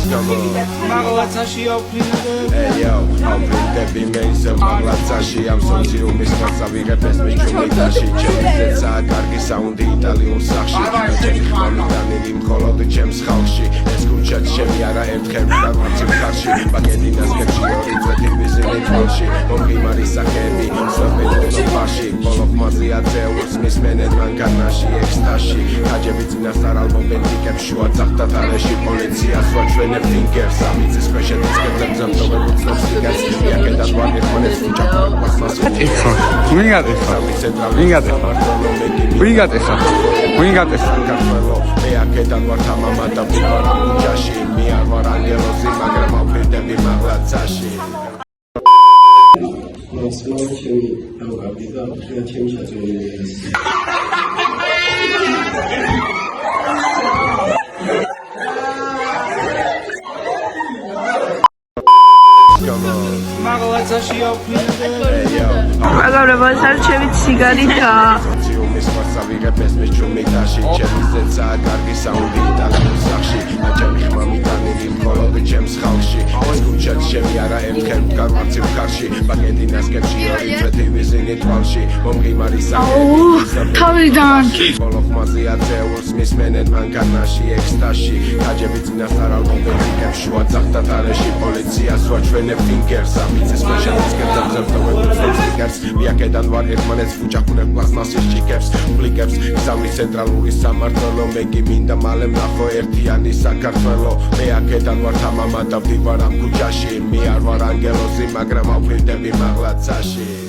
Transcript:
მაღლაცაში ავფრინდები ავფრინდები მეზე მაღლაცაში ამ სოციუმის ხარსა ვიღებ ეს მიჩუმიტაში ჩემი ზეცაა კარგი საუნდი იტალიურ სახში ჩემი ხმამიტანილი მხოლოდ ჩემს ხალხში ეს ქუჩა ჩემი არა ერთხელ დავარცი მხარში პაკეტინას გებში ორი წვეთი ვიზინი თვალში მომღიმარი სახეები სოფელო ფარში ბოლო ხმაზია წეულს მისმენენ მანქანაში ექსტაში ხაჯები წინას არ ალბომენ ტიკებს შუა ძახთა თარეში პოლიციას ვაჩვენებ ფინგერს ამიცის ქვეშეთ იცკებლებ ზამთოვებ უცნობს ტიკებს იაკედად ვარ ერთმანეთს უჭაფრებ პასმას საქართველო მე აქედან ვარ თამამა და ვიყავ ქუჩაში მე არ ვარ ანგელოზი მაგრამ ავფრინდები მაღლაცაში მაღლაცაში ავფრინდები პროგრამას არჩევით სიგარიტა სოციუმის ხარსა ვიღებ ეს მიჩუმიტაში ჩემი ზეცაა კარგი საუნდი იტალიურ სახში ჩემი ხმამიტანილი მხოლოდ ჩემს ხალხში ეს ქუჩა ჩემი არა ერთხელ გავარცი მხარში პაკეტინას გებში ორი წვეთი ვიზინი თვალში მომღიმარი სახეები თავიდან ბოლო ხმაზია წეულს მისმენენ მანქანაში ექსტაში ხაჯები წინას არ ალბომენ ტიკებს შუა ძახთა თარეში პოლიციას ვაჩვენებ ფინგერს ამიცის ქვეშეთ იცკებლებ ზამთოვებ უცნობს ტიკებს იაკედან ვარ ერთმანეთს ვუჭაფრებ პლასმასის ჭიკებს ფლიკებს სამი ცენტრალური სამმართველო მე კი მინდა მალე ვნახო ერთიანი საქართველო მე აქედან ვარ თამამა და ვდივარ ამ ქუჩაში მე არ ვარ ანგელოზი მაგრამ ავფრინდები მაღლაცაში